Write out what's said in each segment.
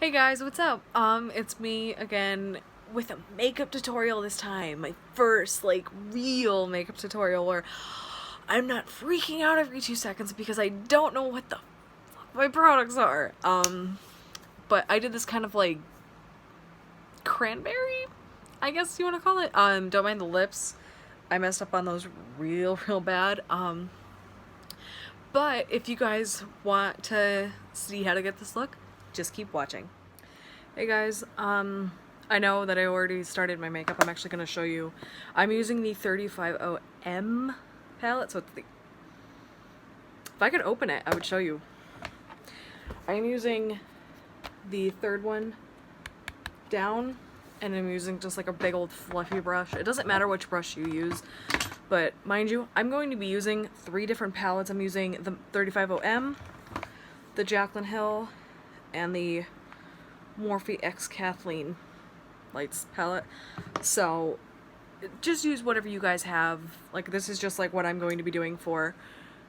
Hey guys, what's up? It's me again with a makeup tutorial this time. My first, real makeup tutorial where I'm not freaking out every 2 seconds because I don't know what the fuck my products are. But I did this kind of cranberry, I guess you want to call it. Don't mind the lips. I messed up on those real bad. But if you guys want to see how to get this look, just keep watching. Hey guys, I know that I already started my makeup. I'm actually going to show you. I'm using the 350M palette, so it's the... If I could open it, I would show you. I'm using the third one down, and I'm using just like a big old fluffy brush. It doesn't matter which brush you use, but mind you, I'm going to be using 3 different palettes. I'm using the 350M, the JaclynxHill, and the MorpheXJaclynHill lights palette. So just use whatever you guys have. Like, this is just like what I'm going to be doing for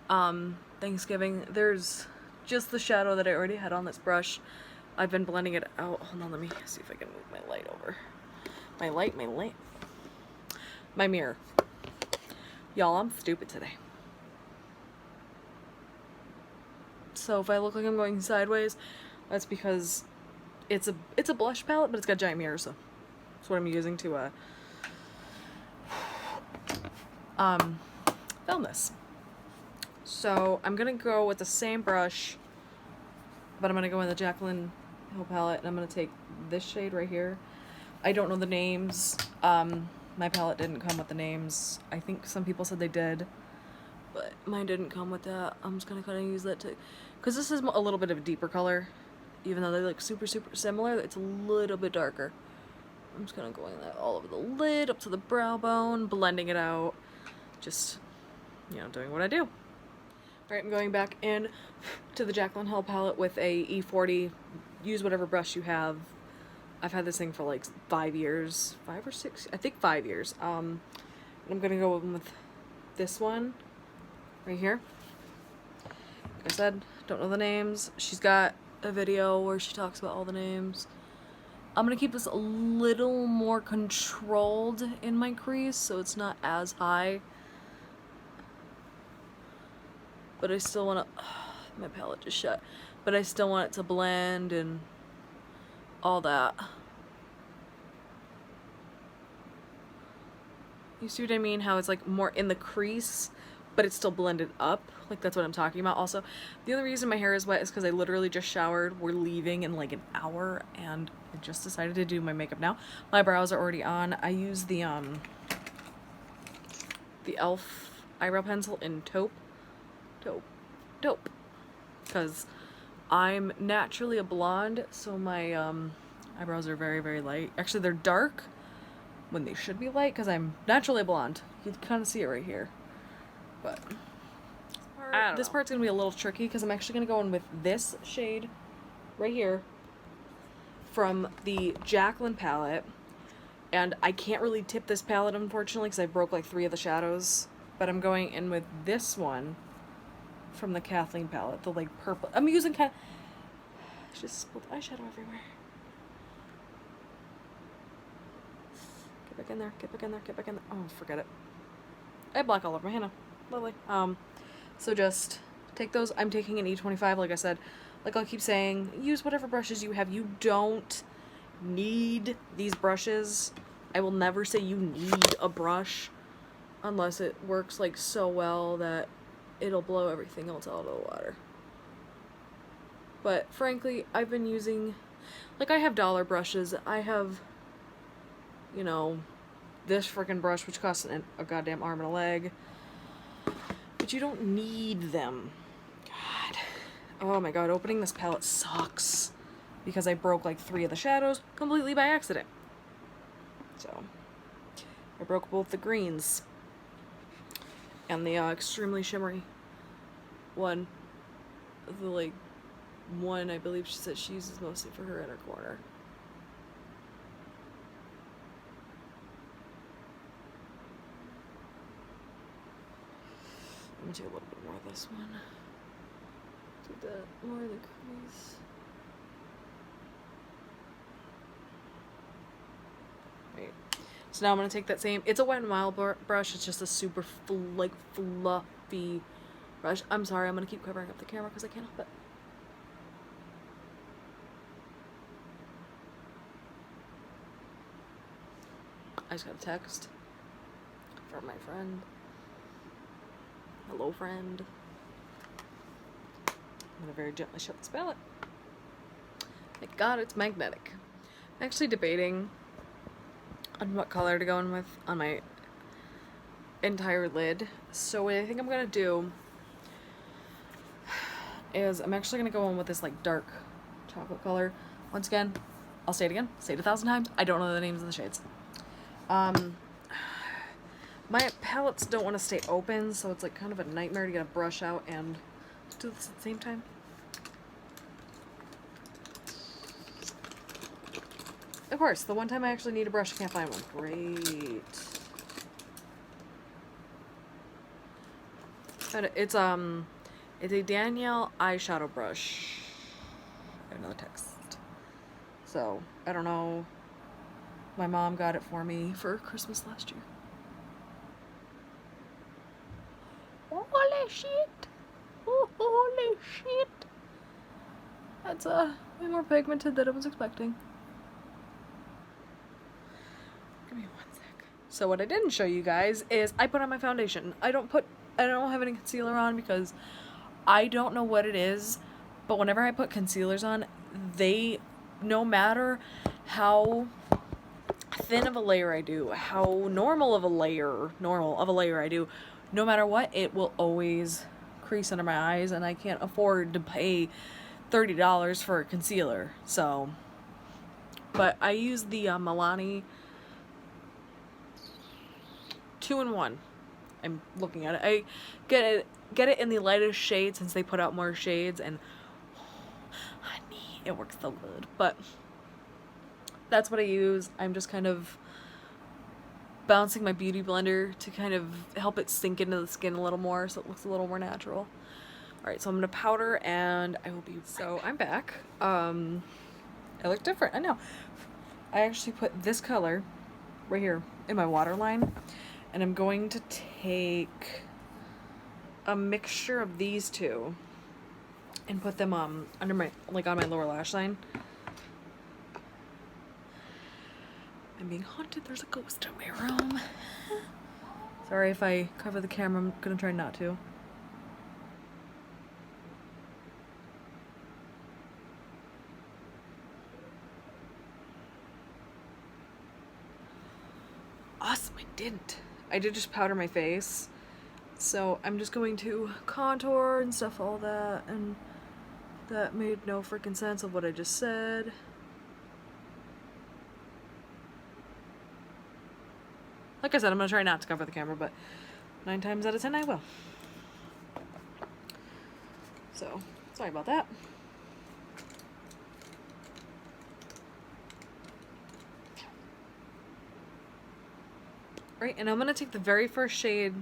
Thanksgiving. There's just the shadow that I already had on this brush. I've been blending it out. Hold on, let me see if I can move my light over. My mirror. Y'all, I'm stupid today. So if I look like I'm going sideways, that's because it's a blush palette, but it's got giant mirrors, so that's what I'm using to film this. So I'm gonna go with the same brush, but I'm gonna go in the JaclynxHill palette, and I'm gonna take this shade right here. I don't know the names. My palette didn't come with the names. I think some people said they did, but mine didn't come with that. I'm just gonna kind of use that to, because this is a little bit of a deeper color, even though they look super similar. It's a little bit darker. I'm just kind of going that all over the lid, up to the brow bone, blending it out. Just, you know, doing what I do. Alright, I'm going back in to the JaclynxHill palette with a E40. Use whatever brush you have. I've had this thing for like 5 years. 5 or 6? I think 5 years. And I'm gonna go in with this one right here. Like I said, don't know the names. She's got a video where she talks about all the names. I'm gonna keep this a little more controlled in my crease so it's not as high. But I still wanna, my palette just shut. But I still want it to blend and all that. You see what I mean? How it's like more in the crease, but it's still blended up. Like, that's what I'm talking about. Also, the only reason my hair is wet is because I literally just showered. We're leaving in like an hour, and I just decided to do my makeup now. My brows are already on. I use the e.l.f. eyebrow pencil in taupe, because I'm naturally a blonde, so my eyebrows are very light. Actually, they're dark when they should be light because I'm naturally blonde. You can kind of see it right here. But this part's gonna be a little tricky because I'm actually gonna go in with this shade right here from the Jaclyn palette, and I can't really tip this palette unfortunately because I broke like 3 of the shadows. But I'm going in with this one from the Kathleen palette, the like purple. I'm using just spilled eyeshadow everywhere. Get back in there, get back in there, get back in there. Oh, forget it. I have black all over my hand now. Lovely. So just take those. I'm taking an E25, like I said. Like I'll keep saying, use whatever brushes you have. You don't need these brushes. I will never say you need a brush unless it works like so well that it'll blow everything else out of the water. But frankly, I've been using, like, I have dollar brushes. I have, you know, this freaking brush which costs a goddamn arm and a leg. But you don't need them. God. Oh my god, opening this palette sucks. Because I broke like 3 of the shadows completely by accident. So, I broke both the greens and the extremely shimmery one. The like one I believe she said she uses mostly for her inner corner. I'm gonna do a little bit more of this one. Do that more of the crease. So now I'm going to take that same, it's a Wet n Wild brush, it's just a super fluffy brush. I'm sorry, I'm going to keep covering up the camera because I can't help it. I just got a text from my friend. Hello, friend. I'm going to very gently shut this palette. Thank God it's magnetic. I'm actually debating on what color to go in with on my entire lid. So what I think I'm going to do is I'm actually going to go in with this like dark chocolate color. Once again, I'll say it again, say it 1,000 times. I don't know the names of the shades. My palettes don't want to stay open, so it's like kind of a nightmare to get a brush out and do this at the same time. Of course, the one time I actually need a brush, I can't find one. Great. But it's a Danielle eyeshadow brush. I have another text. So, I don't know. My mom got it for me for Christmas last year. Holy shit! Oh, holy shit! That's way more pigmented than I was expecting. Give me one sec. So what I didn't show you guys is I put on my foundation. I don't have any concealer on because I don't know what it is, but whenever I put concealers on, no matter how thin of a layer I do, how normal of a layer I do, no matter what, it will always crease under my eyes, and I can't afford to pay $30 for a concealer. So, but I use the Milani 2-in-1. I'm looking at it. I get it in the lightest shade since they put out more shades, and honey, it works so good. But that's what I use. I'm just kind of bouncing my beauty blender to kind of help it sink into the skin a little more so it looks a little more natural. Alright, so I'm gonna powder and I will be so I'm back. I look different, I know. I actually put this color right here in my waterline, and I'm going to take a mixture of these two and put them under my, like, on my lower lash line. I'm being haunted. There's a ghost in my room. Sorry if I cover the camera. I'm gonna try not to. Awesome, I didn't. I did just powder my face. So I'm just going to contour and stuff, all that, and that made no freaking sense of what I just said. Like I said, I'm going to try not to cover the camera, but 9 times out of 10 I will. So, sorry about that. Right, and I'm going to take the very first shade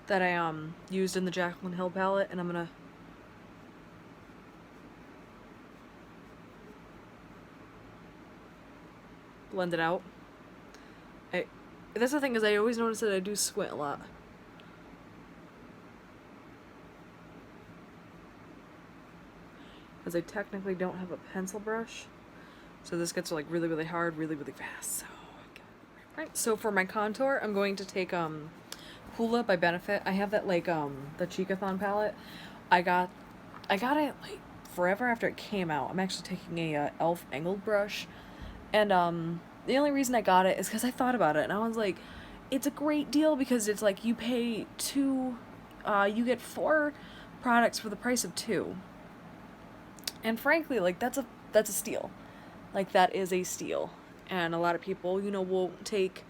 that I used in the JaclynxMorphe palette, and I'm going to blend it out. That's the thing, is I always notice that I do squint a lot. Because I technically don't have a pencil brush. So this gets like really, really hard, really, really fast. So, right. So for my contour, I'm going to take Hoola by Benefit. I have that like the Cheekathon palette. I got it like forever after it came out. I'm actually taking a e.l.f. angled brush, and the only reason I got it is because I thought about it and I was like, it's a great deal because it's like you pay you get 4 products for the price of 2. And frankly, like that's a steal. Like that is a steal. And a lot of people, you know, will take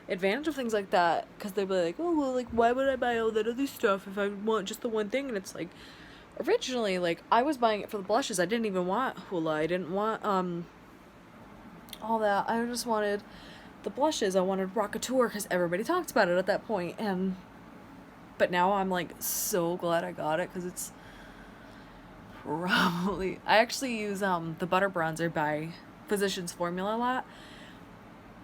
advantage of things like that because they'll be like, oh, well, like why would I buy all that other stuff if I want just the one thing? And it's like, originally, like I was buying it for the blushes. I didn't even want Hoola. I didn't want all that. I just wanted the blushes. I wanted Rockateur because everybody talks about it at that point. But now I'm like so glad I got it because it's probably, I actually use the butter bronzer by Physicians Formula a lot,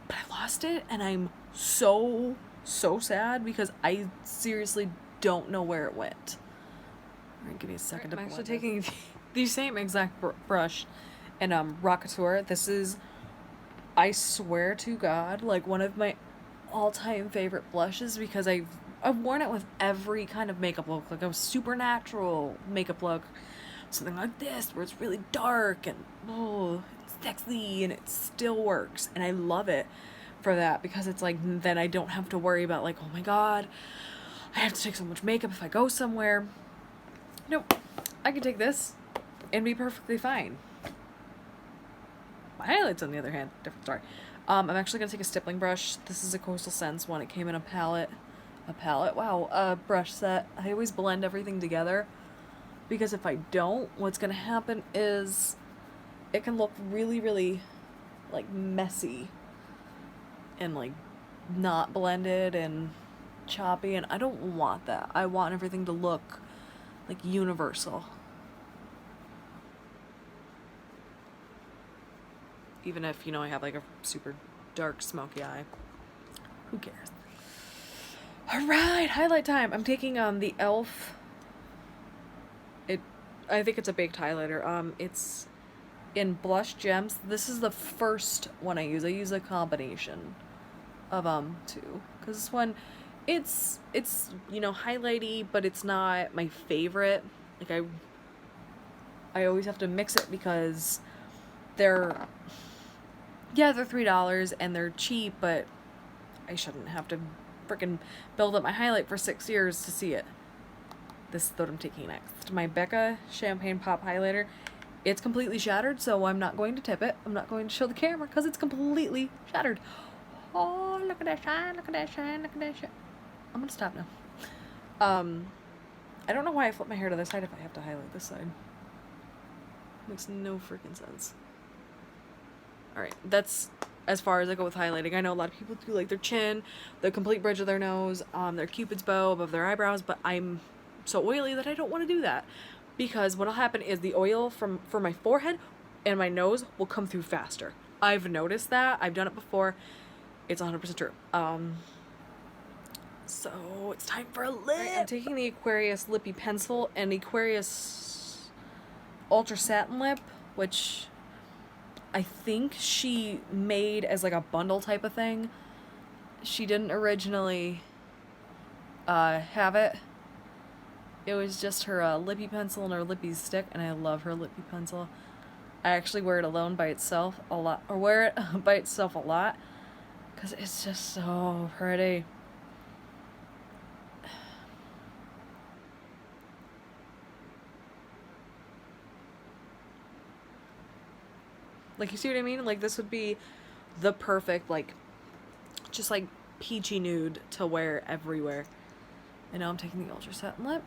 but I lost it, and I'm so sad because I seriously don't know where it went. All right, give me a second. I'm actually taking the same exact brush and Rockateur. This is, I swear to God, like one of my all-time favorite blushes because I've worn it with every kind of makeup look, like a supernatural makeup look, something like this where it's really dark and it's sexy and it still works, and I love it for that because it's like then I don't have to worry about like, oh my God, I have to take so much makeup if I go somewhere. Nope, I can take this and be perfectly fine. My highlights, on the other hand, different story. I'm actually gonna take a stippling brush. This is a Coastal Scents one. It came in a palette. Wow, a brush set. I always blend everything together because if I don't, what's gonna happen is it can look really, really like messy and like not blended and choppy, and I don't want that. I want everything to look like universal. Even if, you know, I have like a super dark smoky eye. Who cares? Alright, highlight time. I'm taking the e.l.f. I think it's a baked highlighter. It's in Blush Gems. This is the first one I use. I use a combination of two. Because this one, it's you know, highlighty, but it's not my favorite. Like I always have to mix it because they're $3 and they're cheap, but I shouldn't have to freaking build up my highlight for 6 years to see it. This is what I'm taking next. My Becca Champagne Pop Highlighter. It's completely shattered, so I'm not going to tip it. I'm not going to show the camera because it's completely shattered. Oh, look at that shine, look at that shine, look at that shine. I'm gonna stop now. I don't know why I flip my hair to the side if I have to highlight this side. Makes no freaking sense. Alright, that's as far as I go with highlighting. I know a lot of people do like their chin, the complete bridge of their nose, their cupid's bow above their eyebrows, but I'm so oily that I don't want to do that. Because what'll happen is the oil from my forehead and my nose will come through faster. I've noticed that. I've done it before. It's 100% true. So it's time for a lip. Right, I'm taking the Aquarius Lippy Pencil and Aquarius Ultra Satin Lip, which I think she made as like a bundle type of thing. She didn't originally have it. It was just her lippy pencil and her lippy stick, and I love her lippy pencil. I actually wear it alone by itself a lot, or wear it by itself a lot, because it's just so pretty. Like, you see what I mean? Like, this would be the perfect, like, just like peachy nude to wear everywhere. And now I'm taking the Ultra Satin Lip.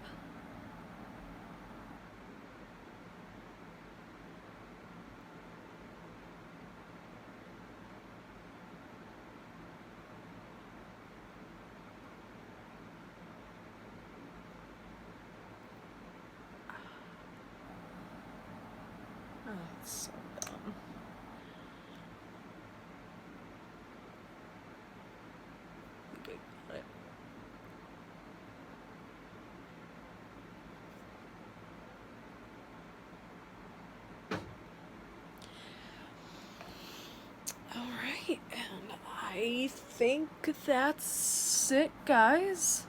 Oh, it's so dumb. Okay, got it. Alright, and I think that's it, guys.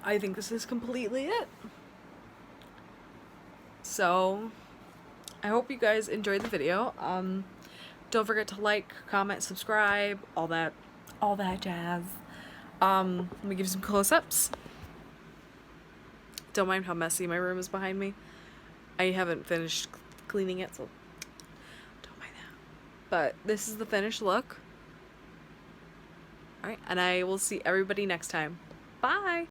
I think this is completely it. So, I hope you guys enjoyed the video. Don't forget to like, comment, subscribe, all that jazz. Let me give you some close-ups. Don't mind how messy my room is behind me. I haven't finished cleaning it, so don't mind that. But this is the finished look. Alright, and I will see everybody next time. Bye!